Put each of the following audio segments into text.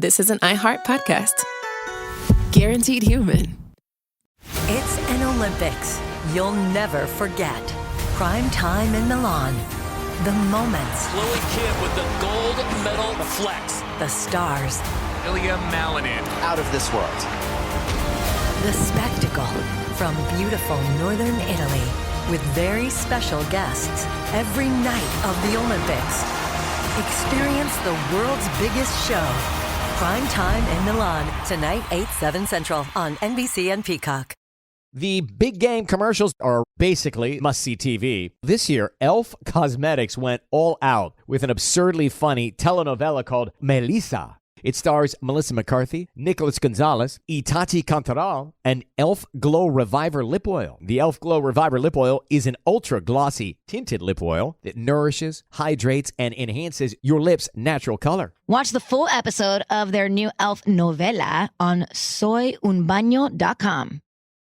this is an iHeart podcast. Guaranteed human. It's an Olympics you'll never forget. Prime time in Milan. The moments. Chloe Kim with the gold medal flex. The stars. Ilya Malinin. Out of this world. The spectacle from beautiful northern Italy with very special guests every night of the Olympics. Experience the world's biggest show. Prime time in Milan. Tonight, 8/7 Central on NBC and Peacock. The big game commercials are basically must-see TV. This year, Elf Cosmetics went all out with an absurdly funny telenovela called Melissa. It stars Melissa McCarthy, Nicholas Gonzalez, Itati Cantoral, and Elf Glow Reviver Lip Oil. The Elf Glow Reviver Lip Oil is an ultra-glossy tinted lip oil that nourishes, hydrates, and enhances your lips' natural color. Watch the full episode of their new Elf novela on soyunbaño.com.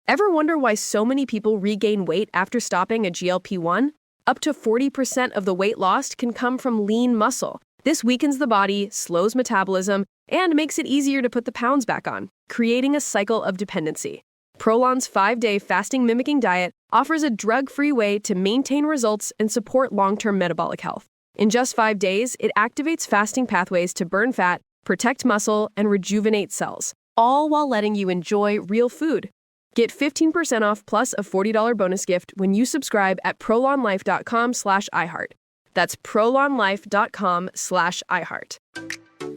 Ever wonder why so many people regain weight after stopping a GLP-1? Up to 40% of the weight lost can come from lean muscle. This weakens the body, slows metabolism, and makes it easier to put the pounds back on, creating a cycle of dependency. Prolon's 5-day fasting-mimicking diet offers a drug-free way to maintain results and support long-term metabolic health. In just 5 days, it activates fasting pathways to burn fat, protect muscle, and rejuvenate cells, all while letting you enjoy real food. Get 15% off plus a $40 bonus gift when you subscribe at prolonlife.com/iHeart. That's prolonlife.com/iHeart.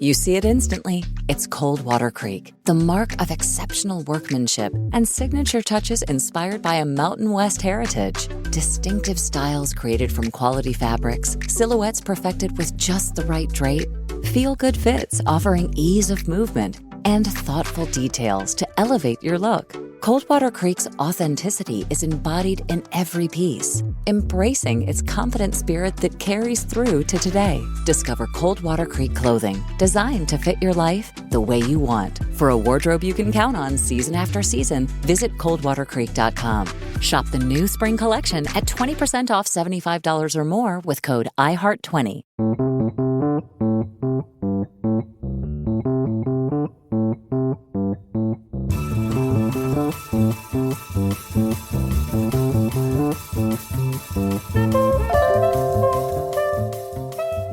You see it instantly. It's Coldwater Creek, the mark of exceptional workmanship and signature touches inspired by a Mountain West heritage. Distinctive styles created from quality fabrics, silhouettes perfected with just the right drape, feel-good fits offering ease of movement, and thoughtful details to elevate your look. Coldwater Creek's authenticity is embodied in every piece, embracing its confident spirit that carries through to today. Discover Coldwater Creek clothing, designed to fit your life the way you want. For a wardrobe you can count on season after season, visit coldwatercreek.com. Shop the new spring collection at 20% off $75 or more with code IHEART20.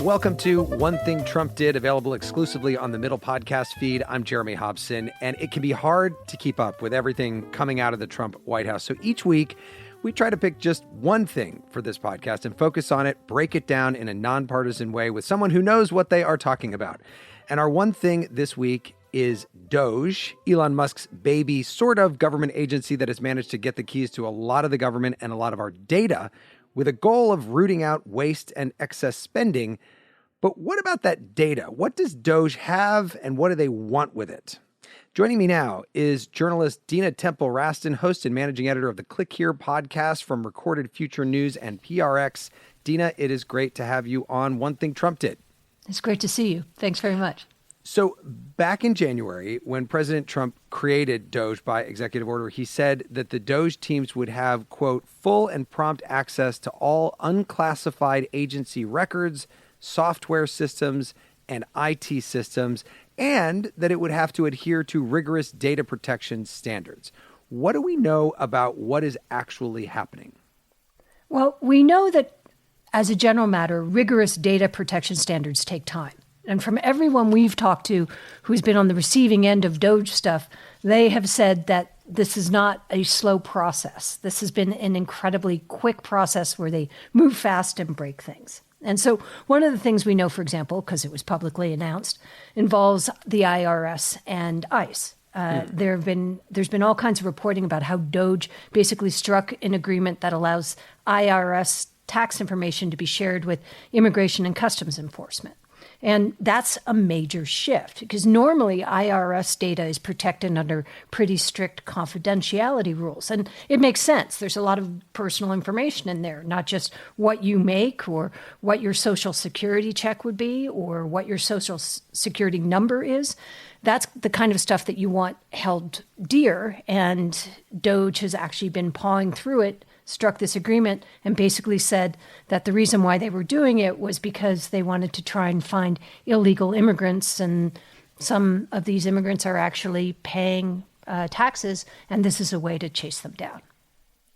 Welcome to One Thing Trump Did, available exclusively on the Middle podcast feed. I'm Jeremy Hobson, and it can be hard to keep up with everything coming out of the Trump White House. So each week, we try to pick just one thing for this podcast and focus on it, break it down in a nonpartisan way with someone who knows what they are talking about. And our one thing this week is DOGE, Elon Musk's baby sort of government agency that has managed to get the keys to a lot of the government and a lot of our data with a goal of rooting out waste and excess spending. But what about that data? What does DOGE have and what do they want with it? Joining me now is journalist Dina Temple-Raston, host and managing editor of the Click Here podcast from Recorded Future News and PRX. Dina, it is great to have you on One Thing Trump Did. It's great to see you. Thanks very much. So back in January, when President Trump created DOGE by executive order, he said that the DOGE teams would have, quote, full and prompt access to all unclassified agency records, software systems, and IT systems, and that it would have to adhere to rigorous data protection standards. What do we know about what is actually happening? Well, we know that as a general matter, rigorous data protection standards take time. And from everyone we've talked to who's been on the receiving end of DOGE stuff, they have said that this is not a slow process. This has been an incredibly quick process where they move fast and break things. And so one of the things we know, for example, because it was publicly announced, involves the IRS and ICE. There's been all kinds of reporting about how DOGE basically struck an agreement that allows IRS tax information to be shared with Immigration and Customs Enforcement. And that's a major shift because normally IRS data is protected under pretty strict confidentiality rules. And it makes sense. There's a lot of personal information in there, not just what you make or what your social security check would be or what your social security number is. That's the kind of stuff that you want held dear. And DOGE has actually been pawing through it, struck this agreement, and basically said that the reason why they were doing it was because they wanted to try and find illegal immigrants and some of these immigrants are actually paying taxes, and this is a way to chase them down.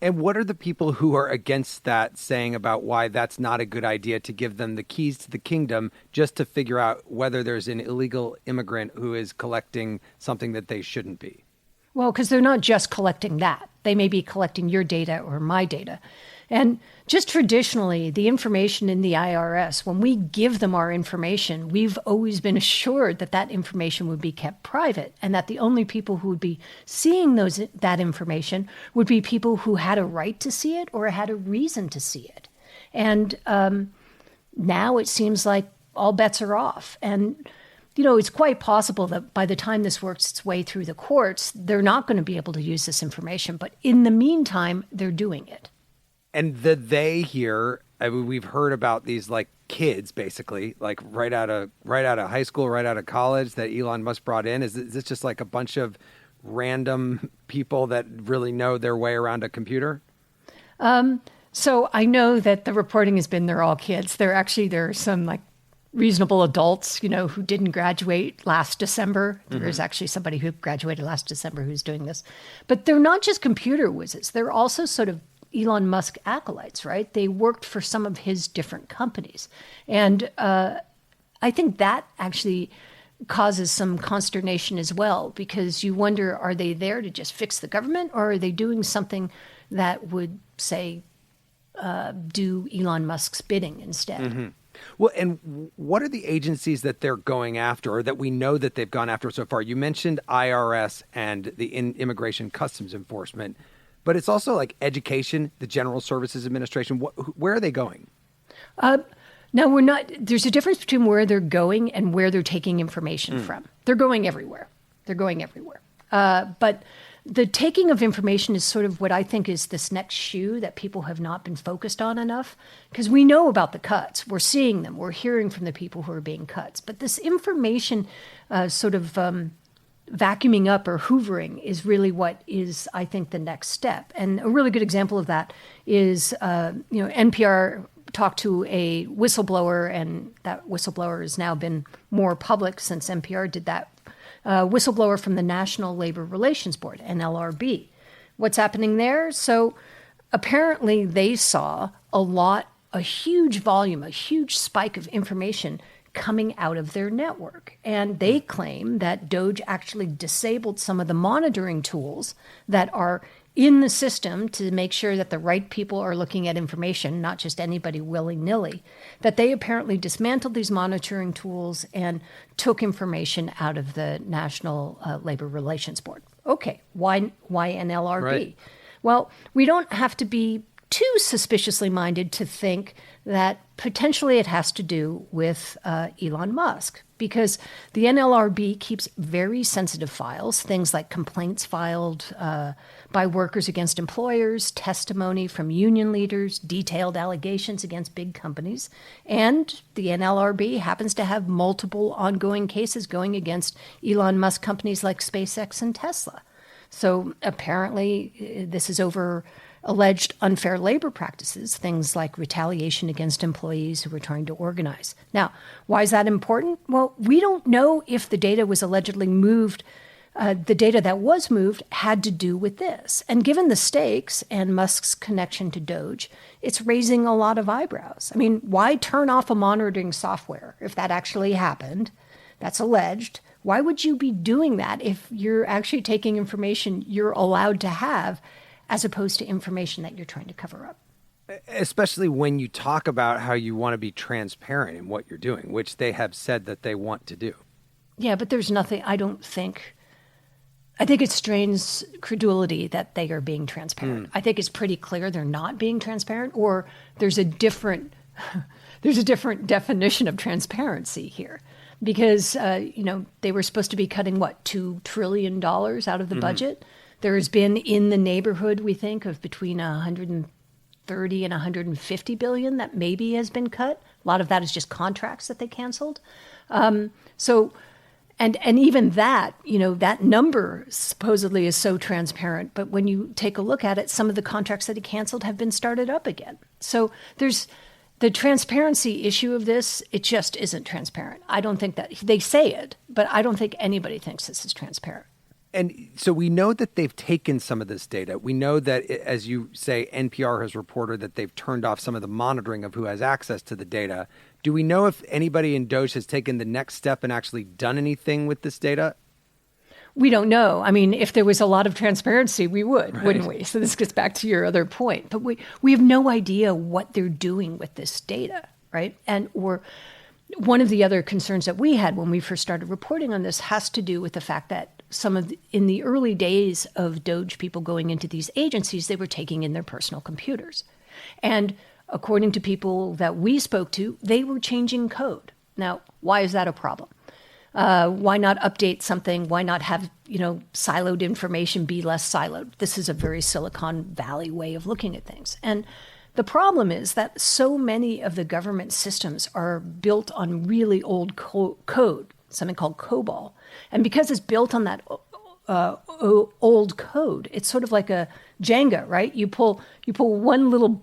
And what are the people who are against that saying about why that's not a good idea to give them the keys to the kingdom just to figure out whether there's an illegal immigrant who is collecting something that they shouldn't be? Well, because they're not just collecting that. They may be collecting your data or my data. And just traditionally, the information in the IRS, when we give them our information, we've always been assured that that information would be kept private and that the only people who would be seeing that information would be people who had a right to see it or had a reason to see it. And now it seems like all bets are off. And it's quite possible that by the time this works its way through the courts, they're not going to be able to use this information. But in the meantime, they're doing it. And the they here, I mean, we've heard about these like kids, basically, like right out of high school, right out of college that Elon Musk brought in. Is this just like a bunch of random people that really know their way around a computer? So I know that the reporting has been they're all kids. There are some like reasonable adults, who didn't graduate last December. There is actually somebody who graduated last December who's doing this. But they're not just computer whizzes. They're also sort of Elon Musk acolytes, right? They worked for some of his different companies. And I think that actually causes some consternation as well, because you wonder, are they there to just fix the government, or are they doing something that would, say, do Elon Musk's bidding instead? Mm-hmm. Well, and what are the agencies that they're going after, or that we know that they've gone after so far? You mentioned IRS and the Immigration Customs Enforcement, but it's also like education, the General Services Administration. Where are they going? Now, there's a difference between where they're going and where they're taking information from. They're going everywhere. But the taking of information is sort of what I think is this next shoe that people have not been focused on enough, because we know about the cuts. We're seeing them. We're hearing from the people who are being cut. But this information vacuuming up or hoovering is really what is, I think, the next step. And a really good example of that is, NPR talked to a whistleblower, and that whistleblower has now been more public since NPR did that. Whistleblower from the National Labor Relations Board, NLRB. What's happening there? So apparently they saw a huge volume, a huge spike of information coming out of their network. And they claim that DOGE actually disabled some of the monitoring tools that are in the system to make sure that the right people are looking at information, not just anybody willy-nilly, that they apparently dismantled these monitoring tools and took information out of the National Labor Relations Board. Okay, why NLRB? Right. Well, we don't have to be too suspiciously minded to think that potentially it has to do with Elon Musk, because the NLRB keeps very sensitive files, things like complaints filed by workers against employers, testimony from union leaders, detailed allegations against big companies. And the NLRB happens to have multiple ongoing cases going against Elon Musk companies like SpaceX and Tesla. So apparently this is over alleged unfair labor practices, things like retaliation against employees who were trying to organize. Now, why is that important? Well, we don't know if the data was allegedly moved. The data that was moved had to do with this. And given the stakes and Musk's connection to DOGE, it's raising a lot of eyebrows. I mean, why turn off a monitoring software if that actually happened? That's alleged. Why would you be doing that if you're actually taking information you're allowed to have, as opposed to information that you're trying to cover up? Especially when you talk about how you want to be transparent in what you're doing, which they have said that they want to do. Yeah, but there's nothing, I think it strains credulity that they are being transparent. I think it's pretty clear they're not being transparent, or there's a different definition of transparency here. Because, they were supposed to be cutting, $2 trillion out of the budget? There has been in the neighborhood, we think, of between 130 and 150 billion that maybe has been cut. A lot of that is just contracts that they canceled. And even that, that number supposedly is so transparent. But when you take a look at it, some of the contracts that he canceled have been started up again. So The transparency issue of this, it just isn't transparent. I don't think that they say it, but I don't think anybody thinks this is transparent. And so we know that they've taken some of this data. We know that, as you say, NPR has reported that they've turned off some of the monitoring of who has access to the data. Do we know if anybody in DOGE has taken the next step and actually done anything with this data? We don't know. I mean, if there was a lot of transparency, we would, Right. wouldn't we? So this gets back to your other point. But we have no idea what they're doing with this data, right? And one of the other concerns that we had when we first started reporting on this has to do with the fact that in the early days of DOGE people going into these agencies, they were taking in their personal computers. And according to people that we spoke to, they were changing code. Now, why is that a problem? Why not update something? Why not have, siloed information be less siloed? This is a very Silicon Valley way of looking at things. And the problem is that so many of the government systems are built on really old code, something called COBOL. And because it's built on that old code, it's sort of like a Jenga, right? You pull one little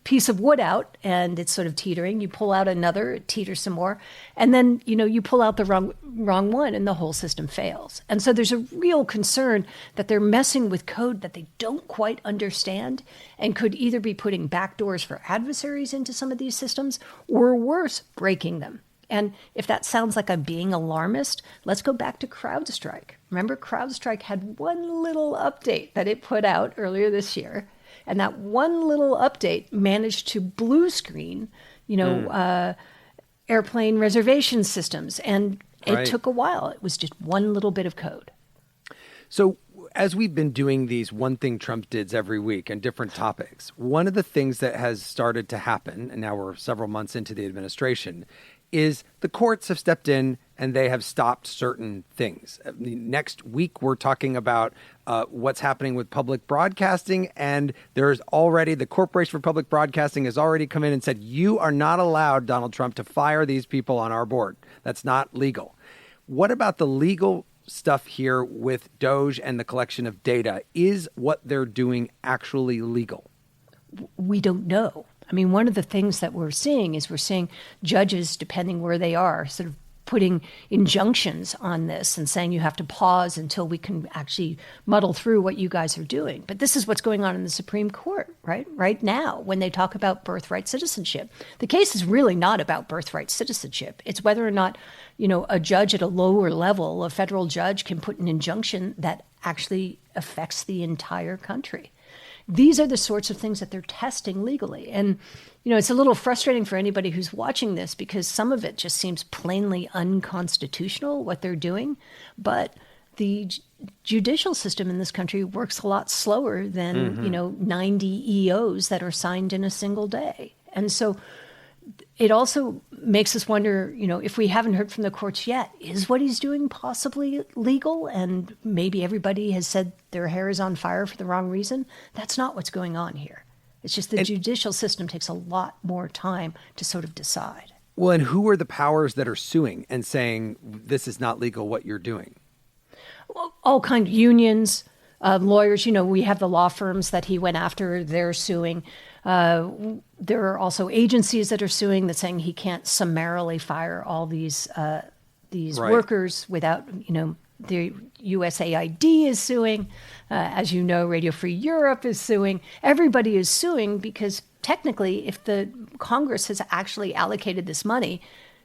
piece of wood out and it's sort of teetering. You pull out another, it teeters some more. And then, you pull out the wrong one and the whole system fails. And so there's a real concern that they're messing with code that they don't quite understand and could either be putting backdoors for adversaries into some of these systems or worse, breaking them. And if that sounds like I'm being alarmist, let's go back to CrowdStrike. Remember, CrowdStrike had one little update that it put out earlier this year. And that one little update managed to blue screen, airplane reservation systems. And it took a while. It was just one little bit of code. So as we've been doing these One Thing Trump Dids every week on different topics, one of the things that has started to happen, and now we're several months into the administration, is the courts have stepped in and they have stopped certain things. Next week, we're talking about what's happening with public broadcasting. And there's already, the Corporation for Public Broadcasting has already come in and said, you are not allowed, Donald Trump, to fire these people on our board. That's not legal. What about the legal stuff here with DOGE and the collection of data? Is what they're doing actually legal? We don't know. I mean, one of the things that we're seeing judges, depending where they are, sort of putting injunctions on this and saying you have to pause until we can actually muddle through what you guys are doing. But this is what's going on in the Supreme Court, right? Right now, when they talk about birthright citizenship, the case is really not about birthright citizenship. It's whether or not, a judge at a lower level, a federal judge, can put an injunction that actually affects the entire country. These are the sorts of things that they're testing legally. And, it's a little frustrating for anybody who's watching this because some of it just seems plainly unconstitutional, what they're doing. But the judicial system in this country works a lot slower than, 90 EOs that are signed in a single day. And so it also makes us wonder, if we haven't heard from the courts yet, is what he's doing possibly legal? And maybe everybody has said their hair is on fire for the wrong reason. That's not what's going on here. It's just the judicial system takes a lot more time to sort of decide. Well, and who are the powers that are suing and saying this is not legal what you're doing? Well, all kinds of unions, lawyers. We have the law firms that he went after. They're suing. There are also agencies that are suing that saying he can't summarily fire all these Right. workers without, the USAID is suing. As you know, Radio Free Europe is suing. Everybody is suing because technically, if the Congress has actually allocated this money,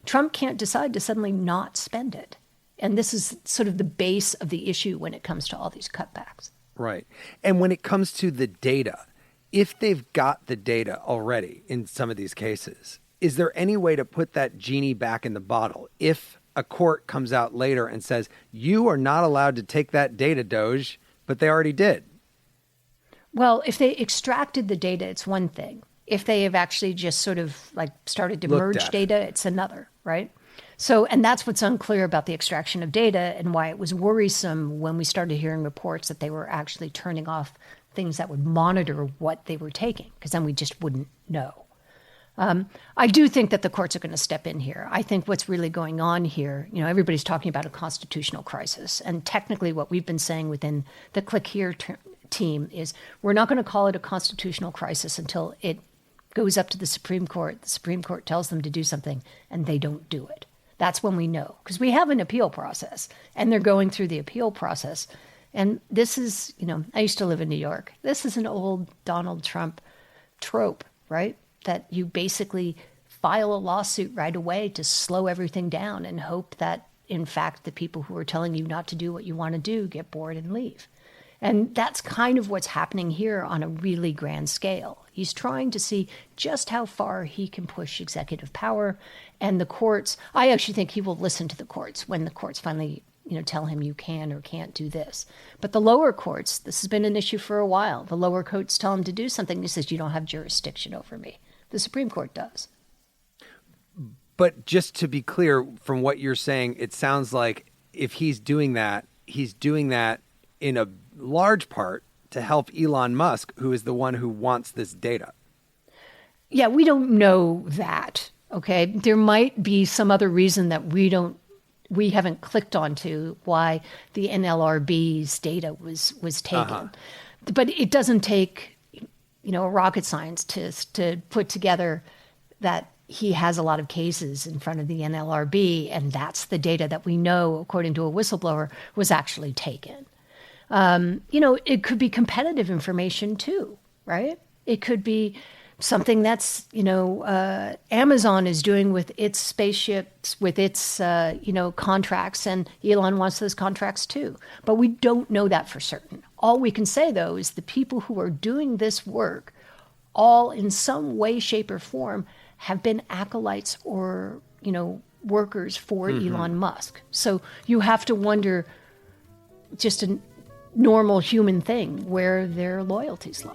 Trump can't decide to suddenly not spend it. And this is sort of the base of the issue when it comes to all these cutbacks. Right. And when it comes to the data, if they've got the data already in some of these cases, is there any way to put that genie back in the bottle? If a court comes out later and says, you are not allowed to take that data, DOGE, but they already did. Well, if they extracted the data, it's one thing. If they have actually just sort of like started to merge data, it's another, right? So, and that's what's unclear about the extraction of data and why it was worrisome when we started hearing reports that they were actually turning off things that would monitor what they were taking, because then we just wouldn't know. I do think that the courts are going to step in here. I think what's really going on here, everybody's talking about a constitutional crisis. And technically what we've been saying within the Click Here team is we're not going to call it a constitutional crisis until it goes up to the Supreme Court tells them to do something, and they don't do it. That's when we know, because we have an appeal process, and they're going through the appeal process. And this is, I used to live in New York. This is an old Donald Trump trope, right? That you basically file a lawsuit right away to slow everything down and hope that, in fact, the people who are telling you not to do what you want to do get bored and leave. And that's kind of what's happening here on a really grand scale. He's trying to see just how far he can push executive power. And the courts, I actually think he will listen to the courts when the courts finally, tell him you can or can't do this. But the lower courts, this has been an issue for a while. The lower courts tell him to do something. He says, you don't have jurisdiction over me. The Supreme Court does. But just to be clear from what you're saying, it sounds like if he's doing that in a large part to help Elon Musk, who is the one who wants this data. Yeah, we don't know that. Okay. There might be some other reason that we haven't clicked onto why the NLRB's data was taken. But it doesn't take, a rocket science to put together that he has a lot of cases in front of the NLRB, and that's the data that we know, according to a whistleblower, was actually taken. It could be competitive information too, right? It could be something that's, Amazon is doing with its spaceships, with its, contracts, and Elon wants those contracts too. But we don't know that for certain. All we can say, though, is the people who are doing this work, all in some way, shape, or form, have been acolytes or, workers for Elon Musk. So you have to wonder, just a normal human thing, where their loyalties lie.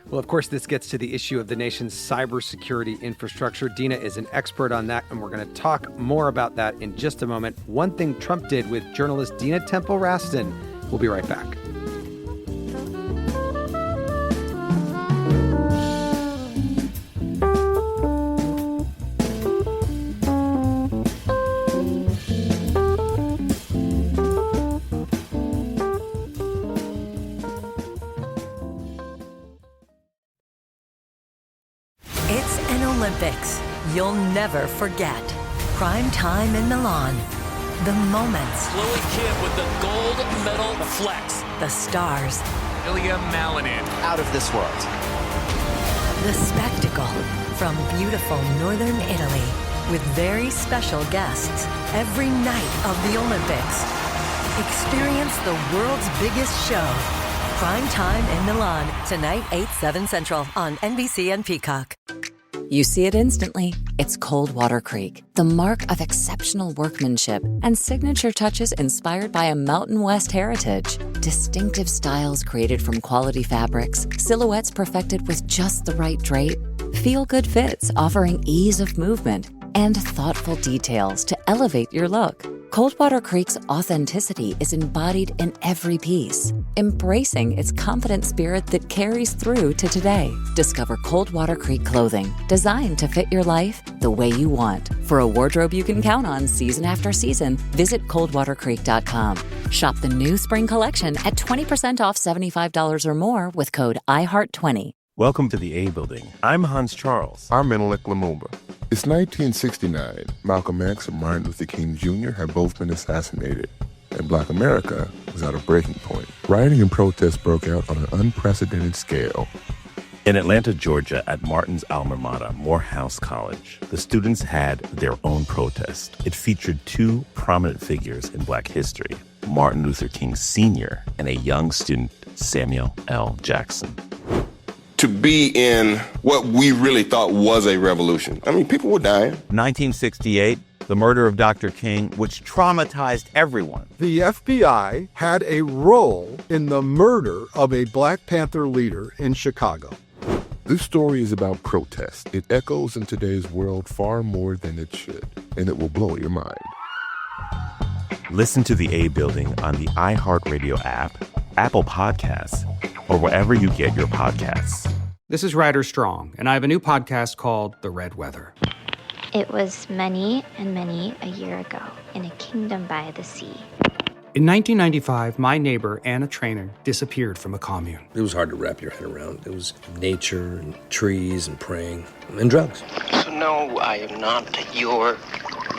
Well, of course, this gets to the issue of the nation's cybersecurity infrastructure. Dina is an expert on that, and we're going to talk more about that in just a moment. One Thing Trump Did with journalist Dina Temple-Raston. We'll be right back. Olympics you'll never forget. Prime time in Milan. The moments. Chloe Kim with the gold medal flex. The stars. Ilya Malinin. Out of this world. The spectacle from beautiful northern Italy with very special guests every night of the Olympics. Experience the world's biggest show. Prime time in Milan. Tonight, 8/7 Central on NBC and Peacock. You see it instantly. It's Cold Water Creek, the mark of exceptional workmanship and signature touches inspired by a Mountain West heritage. Distinctive styles created from quality fabrics, silhouettes perfected with just the right drape, feel-good fits offering ease of movement, and thoughtful details to elevate your look. Coldwater Creek's authenticity is embodied in every piece, embracing its confident spirit that carries through to today. Discover Coldwater Creek clothing, designed to fit your life the way you want. For a wardrobe you can count on season after season, visit coldwatercreek.com. Shop the new spring collection at 20% off $75 or more with code IHEART20. Welcome to the A Building. I'm Hans Charles. I'm Menelik Lumumba. It's 1969. Malcolm X and Martin Luther King Jr. had both been assassinated, and Black America was at a breaking point. Rioting and protests broke out on an unprecedented scale. In Atlanta, Georgia, at Martin's alma mater, Morehouse College, the students had their own protest. It featured two prominent figures in Black history, Martin Luther King Sr. and a young student, Samuel L. Jackson. To be in what we really thought was a revolution. I mean, people were dying. 1968, the murder of Dr. King, which traumatized everyone. The FBI had a role in the murder of a Black Panther leader in Chicago. This story is about protest. It echoes in today's world far more than it should, and it will blow your mind. Listen to the A Building on the iHeartRadio app, Apple Podcasts, or wherever you get your podcasts. This is Ryder Strong, and I have a new podcast called The Red Weather. It was many and many a year ago in a kingdom by the sea. In 1995, my neighbor, Anna Trainer, disappeared from a commune. It was hard to wrap your head around. It was nature and trees and praying and drugs. So no, I am not your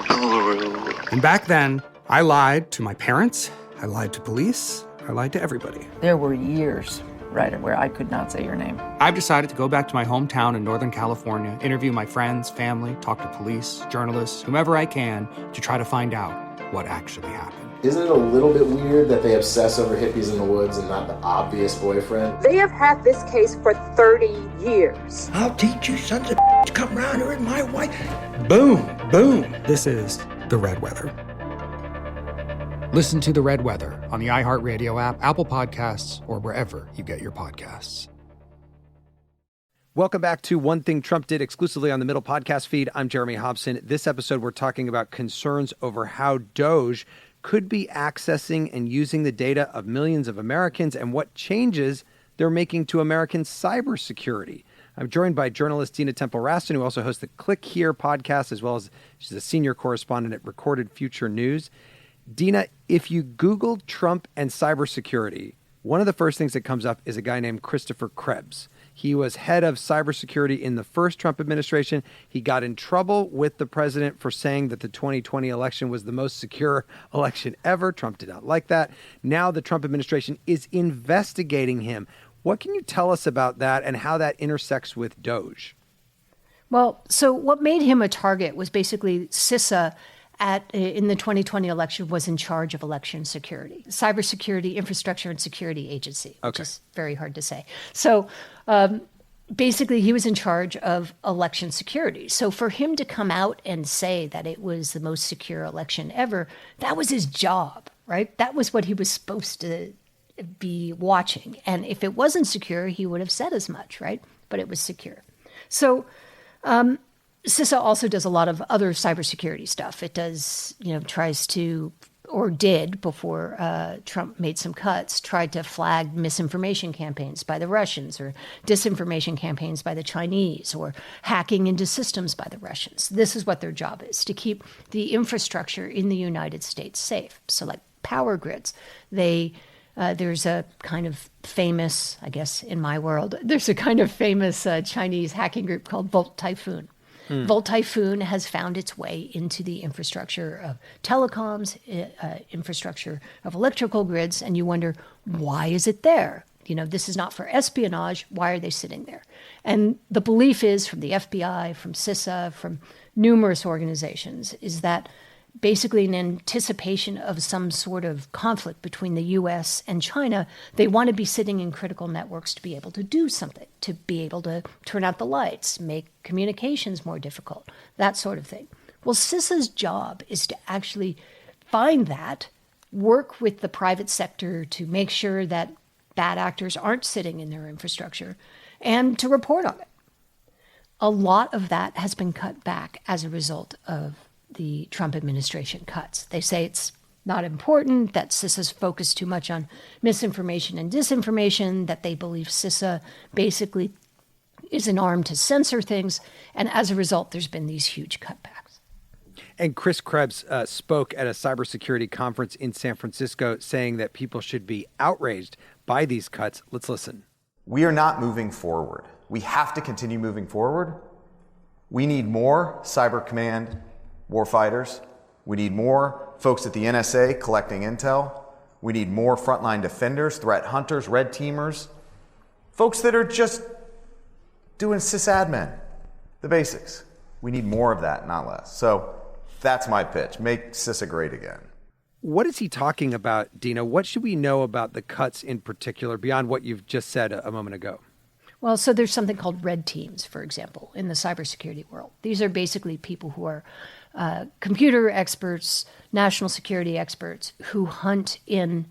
guru. And back then, I lied to my parents, I lied to police, I lied to everybody. There were years, right, where I could not say your name. I've decided to go back to my hometown in Northern California, interview my friends, family, talk to police, journalists, whomever I can, to try to find out what actually happened. Isn't it a little bit weird that they obsess over hippies in the woods and not the obvious boyfriend? They have had this case for 30 years. I'll teach you sons of to come around here and my wife. Boom, boom. This is The Red Weather. Listen to The Red Weather on the iHeartRadio app, Apple Podcasts, or wherever you get your podcasts. Welcome back to One Thing Trump Did, exclusively on the Middle podcast feed. I'm Jeremy Hobson. This episode, we're talking about concerns over how DOGE could be accessing and using the data of millions of Americans and what changes they're making to American cybersecurity. I'm joined by journalist Dina Temple-Raston, who also hosts the Click Here podcast, as well as she's a senior correspondent at Recorded Future News. Dina, if you Google Trump and cybersecurity, one of the first things that comes up is a guy named Christopher Krebs. He was head of cybersecurity in the first Trump administration. He got in trouble with the president for saying that the 2020 election was the most secure election ever. Trump did not like that. Now the Trump administration is investigating him. What can you tell us about that and how that intersects with DOGE? Well, so what made him a target was basically CISA in the 2020 election was in charge of election security, Cybersecurity Infrastructure and Security Agency, which is very hard to say. So basically, he was in charge of election security. So for him to come out and say that it was the most secure election ever, that was his job, right? That was what he was supposed to be watching. And if it wasn't secure, he would have said as much, right? But it was secure. So CISA also does a lot of other cybersecurity stuff. It does, tries to, or did before Trump made some cuts, tried to flag misinformation campaigns by the Russians or disinformation campaigns by the Chinese or hacking into systems by the Russians. This is what their job is, to keep the infrastructure in the United States safe. So like power grids, there's a kind of famous, I guess in my world, there's a kind of famous Chinese hacking group called Volt Typhoon. Volt Typhoon has found its way into the infrastructure of telecoms, infrastructure of electrical grids, and you wonder, why is it there? This is not for espionage. Why are they sitting there? And the belief is from the FBI, from CISA, from numerous organizations, is that basically in anticipation of some sort of conflict between the U.S. and China, they want to be sitting in critical networks to be able to do something, to be able to turn out the lights, make communications more difficult, that sort of thing. Well, CISA's job is to actually find that, work with the private sector to make sure that bad actors aren't sitting in their infrastructure, and to report on it. A lot of that has been cut back as a result of the Trump administration cuts. They say it's not important, that CISA's focused too much on misinformation and disinformation, that they believe CISA basically is an arm to censor things, and as a result, there's been these huge cutbacks. And Chris Krebs spoke at a cybersecurity conference in San Francisco saying that people should be outraged by these cuts. Let's listen. We are not moving forward. We have to continue moving forward. We need more Cyber Command warfighters. We need more folks at the NSA collecting intel. We need more frontline defenders, threat hunters, red teamers, folks that are just doing sysadmin, the basics. We need more of that, not less. So that's my pitch. Make CISA great again. What is he talking about, Dina? What should we know about the cuts in particular beyond what you've just said a moment ago? Well, so there's something called red teams, for example, in the cybersecurity world. These are basically people who are computer experts, national security experts who hunt in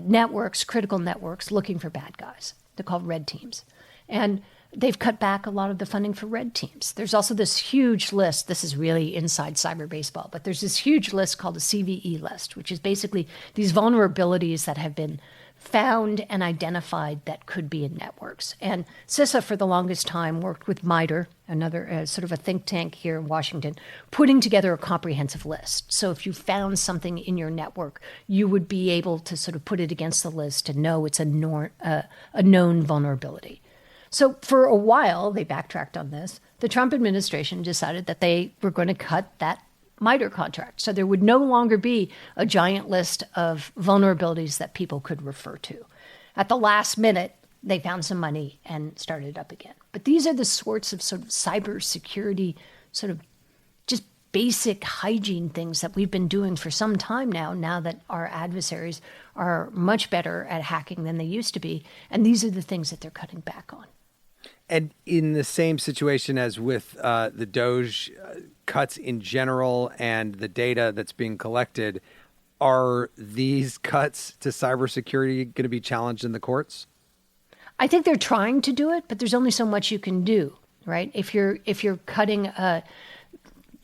networks, critical networks, looking for bad guys. They're called red teams. And they've cut back a lot of the funding for red teams. There's also this huge list. This is really inside cyber baseball, but there's this huge list called the CVE list, which is basically these vulnerabilities that have been found and identified that could be in networks. And CISA, for the longest time, worked with MITRE, another sort of a think tank here in Washington, putting together a comprehensive list. So if you found something in your network, you would be able to sort of put it against the list to know it's a known vulnerability. So for a while, they backtracked on this. The Trump administration decided that they were going to cut that MITRE contract. So there would no longer be a giant list of vulnerabilities that people could refer to. At the last minute, they found some money and started it up again. But these are the sorts of sort of cybersecurity, sort of just basic hygiene things that we've been doing for some time now that our adversaries are much better at hacking than they used to be. And these are the things that they're cutting back on. And in the same situation as with the DOGE cuts in general and the data that's being collected, are these cuts to cybersecurity going to be challenged in the courts? I think they're trying to do it, but there's only so much you can do, right? If you're cutting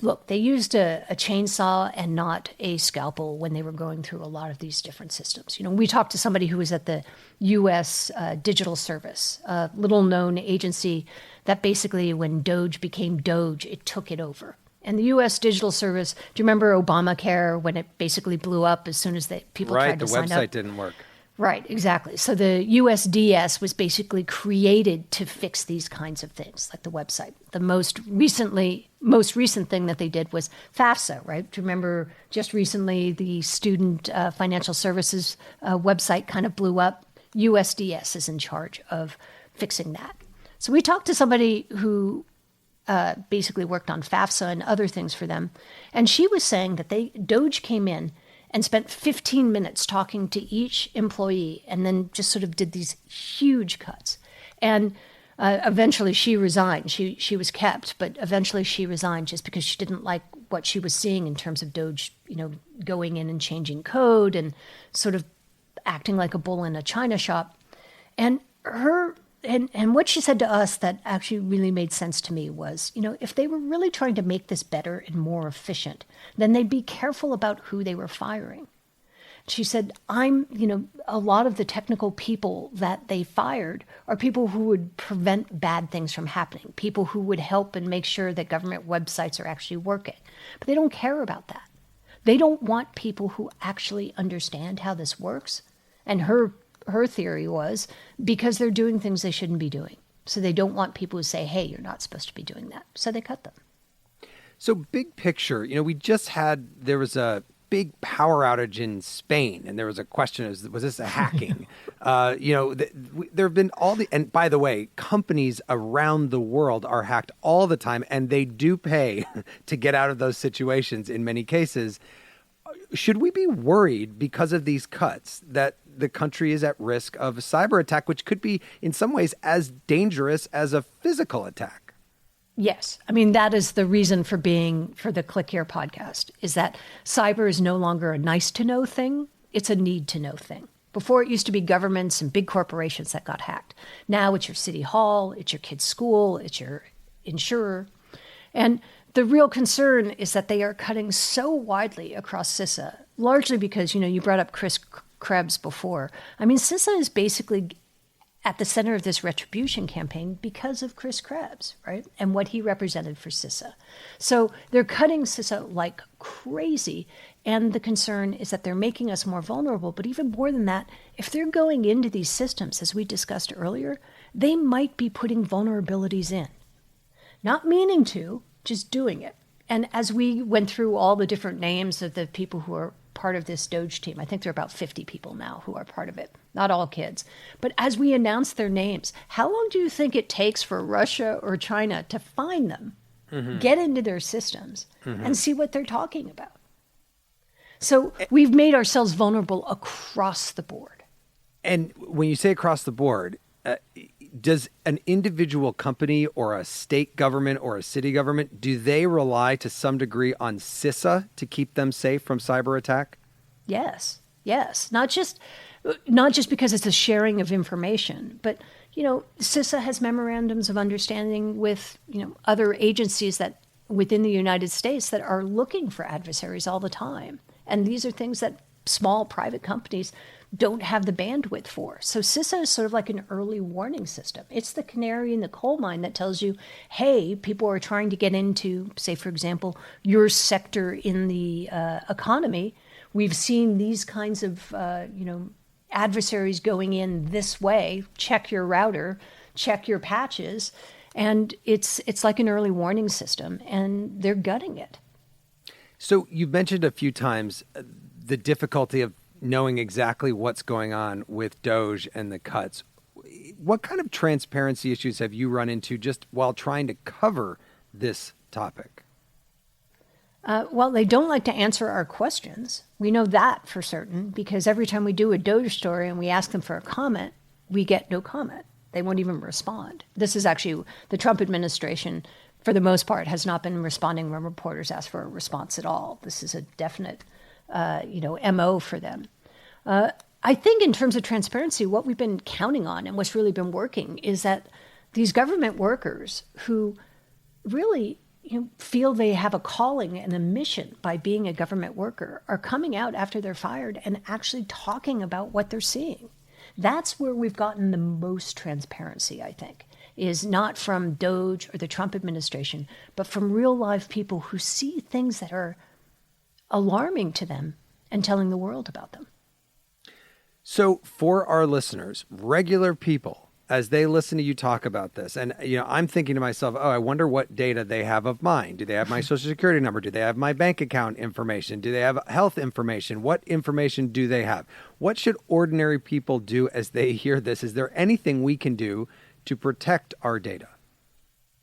look, they used a chainsaw and not a scalpel when they were going through a lot of these different systems. You know, we talked to somebody who was at the U.S. Digital Service, a little-known agency that basically, when DOGE became DOGE, it took it over. And the U.S. Digital Service, do you remember Obamacare when it basically blew up as soon as people tried to sign up? Right, the website didn't work. Right, exactly. So the USDS was basically created to fix these kinds of things, like the website. The most recent thing that they did was FAFSA, right? Do you remember just recently the student financial services website kind of blew up? USDS is in charge of fixing that. So we talked to somebody who basically worked on FAFSA and other things for them, and she was saying that DOGE came in and spent 15 minutes talking to each employee and then just sort of did these huge cuts. And eventually she resigned. She was kept, but eventually she resigned just because she didn't like what she was seeing in terms of DOGE, going in and changing code and sort of acting like a bull in a china shop. And what she said to us that actually really made sense to me was, if they were really trying to make this better and more efficient, then they'd be careful about who they were firing. She said, a lot of the technical people that they fired are people who would prevent bad things from happening, people who would help and make sure that government websites are actually working. But they don't care about that. They don't want people who actually understand how this works. And her theory was because they're doing things they shouldn't be doing. So they don't want people who say, hey, you're not supposed to be doing that. So they cut them. So big picture, there was a big power outage in Spain, and there was a question, was this a hacking? There have been and by the way, companies around the world are hacked all the time, and they do pay to get out of those situations in many cases. Should we be worried because of these cuts that the country is at risk of a cyber attack, which could be in some ways as dangerous as a physical attack? Yes. I mean, that is the reason for the Click Here podcast, is that cyber is no longer a nice to know thing. It's a need to know thing. Before, it used to be governments and big corporations that got hacked. Now it's your city hall, it's your kid's school, it's your insurer. And the real concern is that they are cutting so widely across CISA, largely because, you brought up Chris Krebs before. I mean, CISA is basically at the center of this retribution campaign because of Chris Krebs, right? And what he represented for CISA. So they're cutting CISA like crazy. And the concern is that they're making us more vulnerable. But even more than that, if they're going into these systems, as we discussed earlier, they might be putting vulnerabilities in. Not meaning to, just doing it. And as we went through all the different names of the people who are part of this DOGE team, I think there are about 50 people now who are part of it, not all kids. But as we announce their names, how long do you think it takes for Russia or China to find them, get into their systems, and see what they're talking about? So we've made ourselves vulnerable across the board. And when you say across the board, does an individual company or a state government or a city government, do they rely to some degree on CISA to keep them safe from cyber attack? Yes. Yes, not just because it's a sharing of information, but CISA has memorandums of understanding with other agencies that within the United States that are looking for adversaries all the time, and these are things that small private companies don't have the bandwidth for. So CISA is sort of like an early warning system. It's the canary in the coal mine that tells you, hey, people are trying to get into, say, for example, your sector in the economy. We've seen these kinds of, adversaries going in this way. Check your router, check your patches. And it's like an early warning system, and they're gutting it. So you've mentioned a few times the difficulty of knowing exactly what's going on with DOGE and the cuts. What kind of transparency issues have you run into just while trying to cover this topic? Well, they don't like to answer our questions. We know that for certain, because every time we do a DOGE story and we ask them for a comment, we get no comment. They won't even respond. This is actually the Trump administration, for the most part, has not been responding when reporters ask for a response at all. This is a definite MO for them. I think in terms of transparency, what we've been counting on and what's really been working is that these government workers who really feel they have a calling and a mission by being a government worker are coming out after they're fired and actually talking about what they're seeing. That's where we've gotten the most transparency, I think, is not from DOGE or the Trump administration, but from real live people who see things that are alarming to them and telling the world about them. So for our listeners, regular people, as they listen to you talk about this, and I'm thinking to myself, oh, I wonder what data they have of mine. Do they have my social security number? Do they have my bank account information? Do they have health information? What information do they have? What should ordinary people do as they hear this? Is there anything we can do to protect our data?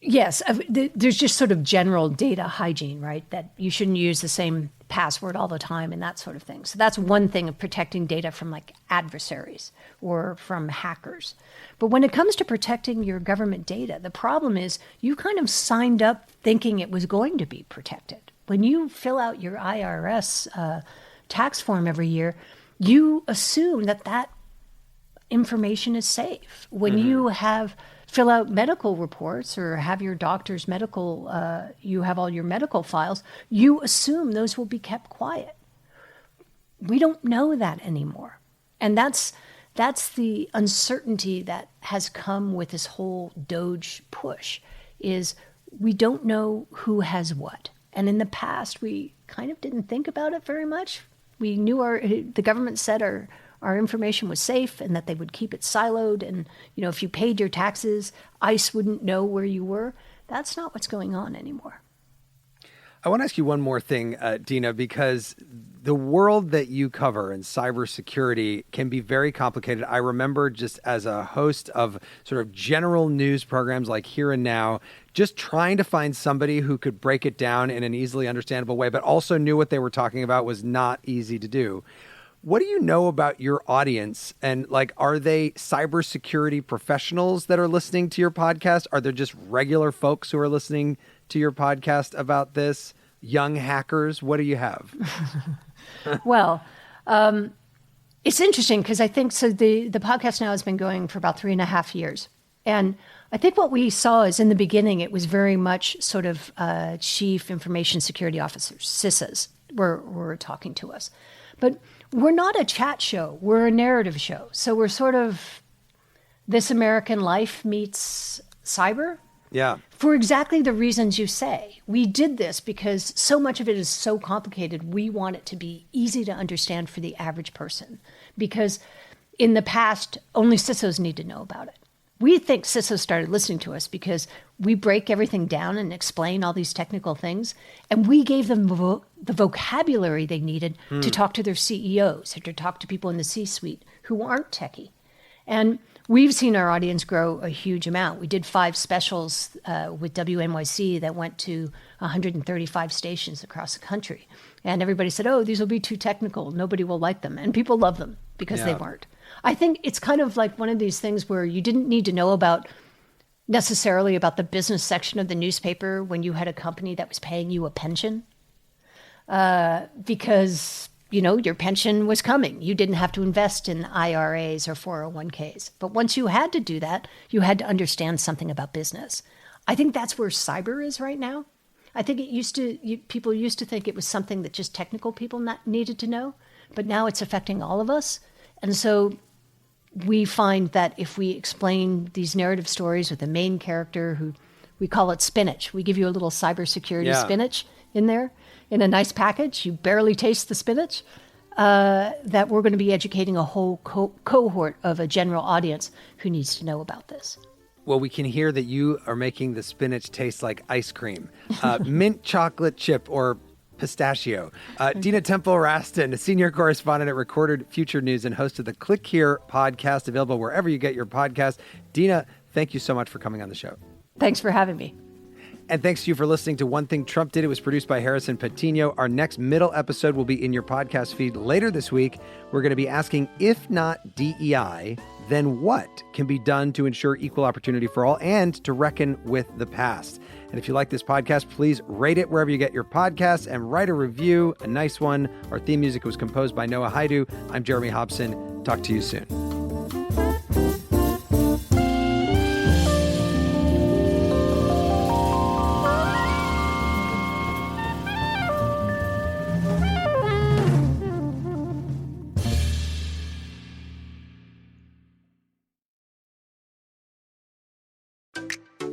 Yes, there's just sort of general data hygiene, right? That you shouldn't use the same password all the time and that sort of thing. So that's one thing of protecting data from like adversaries or from hackers. But when it comes to protecting your government data, the problem is you kind of signed up thinking it was going to be protected. When you fill out your IRS tax form every year, you assume that information is safe. When you fill out medical reports or have your doctor's medical, you have all your medical files, you assume those will be kept quiet. We don't know that anymore. And that's the uncertainty that has come with this whole DOGE push, is we don't know who has what. And in the past, we kind of didn't think about it very much. We knew the government said our information was safe and that they would keep it siloed. And, if you paid your taxes, ICE wouldn't know where you were. That's not what's going on anymore. I want to ask you one more thing, Dina, because the world that you cover in cybersecurity can be very complicated. I remember just as a host of sort of general news programs like Here and Now, just trying to find somebody who could break it down in an easily understandable way, but also knew what they were talking about was not easy to do. What do you know about your audience? And are they cybersecurity professionals that are listening to your podcast? Are there just regular folks who are listening to your podcast about this? Young hackers? What do you have? Well, it's interesting because I think the podcast now has been going for about 3.5 years. And I think what we saw is in the beginning, it was very much sort of chief information security officers, CISAs, were talking to us. But we're not a chat show. We're a narrative show. So we're sort of This American Life meets cyber. Yeah. For exactly the reasons you say. We did this because so much of it is so complicated. We want it to be easy to understand for the average person. Because in the past, only CISOs need to know about it. We think CISOs started listening to us because we break everything down and explain all these technical things. And we gave them the vocabulary they needed to talk to their CEOs or to talk to people in the C-suite who aren't techie. And we've seen our audience grow a huge amount. We did 5 specials with WNYC that went to 135 stations across the country. And everybody said, oh, these will be too technical. Nobody will like them. And people love them because they weren't. I think it's kind of like one of these things where you didn't need to know necessarily about the business section of the newspaper when you had a company that was paying you a pension, because your pension was coming. You didn't have to invest in IRAs or 401ks. But once you had to do that, you had to understand something about business. I think that's where cyber is right now. I think people used to think it was something that just technical people needed to know, but now it's affecting all of us. And so we find that if we explain these narrative stories with the main character, who we call it spinach, we give you a little cybersecurity spinach in there in a nice package. You barely taste the spinach. That we're going to be educating a whole cohort of a general audience who needs to know about this. Well, we can hear that you are making the spinach taste like ice cream, mint chocolate chip or pistachio. Dina Temple-Raston, a senior correspondent at Recorded Future News and host of the Click Here podcast, available wherever you get your podcast. Dina, thank you so much for coming on the show. Thanks for having me. And thanks to you for listening to One Thing Trump Did. It was produced by Harrison Patino. Our next middle episode will be in your podcast feed later this week. We're going to be asking, if not DEI, then what can be done to ensure equal opportunity for all and to reckon with the past? And if you like this podcast, please rate it wherever you get your podcasts and write a review, a nice one. Our theme music was composed by Noah Haidu. I'm Jeremy Hobson. Talk to you soon.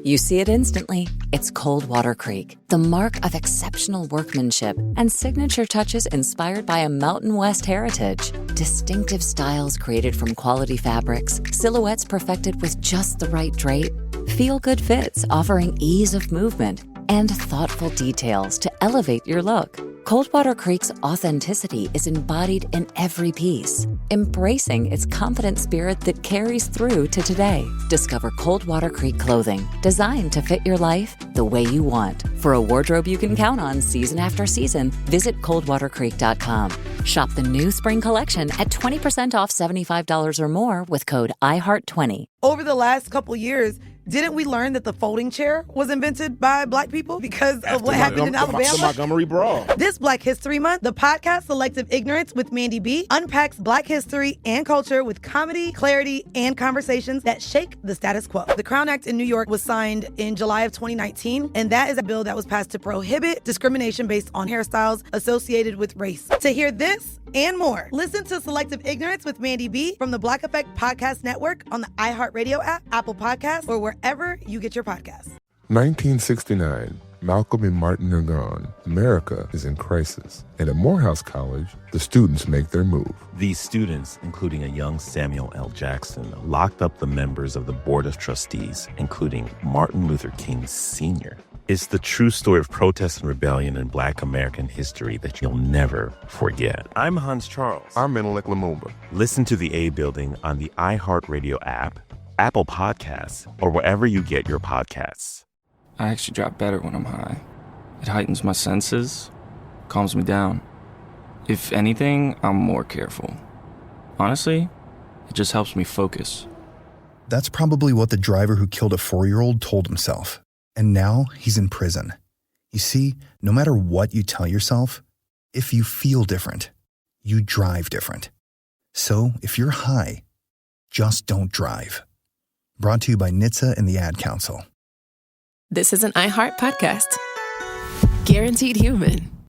You see it instantly. It's Coldwater Creek, the mark of exceptional workmanship and signature touches inspired by a Mountain West heritage. Distinctive styles created from quality fabrics, silhouettes perfected with just the right drape, feel-good fits offering ease of movement, and thoughtful details to elevate your look. Coldwater Creek's authenticity is embodied in every piece, embracing its confident spirit that carries through to today. Discover Coldwater Creek clothing, designed to fit your life the way you want. For a wardrobe you can count on season after season, visit coldwatercreek.com. Shop the new spring collection at 20% off $75 or more with code IHEART20. Over the last couple years, didn't we learn that the folding chair was invented by Black people because of what happened in Alabama? The Montgomery Brawl. This Black History Month, the podcast Selective Ignorance with Mandy B unpacks Black history and culture with comedy, clarity, and conversations that shake the status quo. The Crown Act in New York was signed in July of 2019, and that is a bill that was passed to prohibit discrimination based on hairstyles associated with race. To hear this and more, listen to Selective Ignorance with Mandy B from the Black Effect Podcast Network on the iHeartRadio app, Apple Podcasts, or wherever you get your podcasts. 1969. Malcolm and Martin are gone. America is in crisis. And at Morehouse College, the students make their move. These students, including a young Samuel L. Jackson, locked up the members of the Board of Trustees, including Martin Luther King Sr. It's the true story of protest and rebellion in Black American history that you'll never forget. I'm Hans Charles. I'm Menelik Lumumba. Listen to The A Building on the iHeartRadio app, Apple Podcasts, or wherever you get your podcasts. I actually drop better when I'm high. It heightens my senses, calms me down. If anything, I'm more careful. Honestly, it just helps me focus. That's probably what the driver who killed a 4-year-old told himself. And now he's in prison. You see, no matter what you tell yourself, if you feel different, you drive different. So if you're high, just don't drive. Brought to you by NHTSA and the Ad Council. This is an iHeart podcast. Guaranteed Human.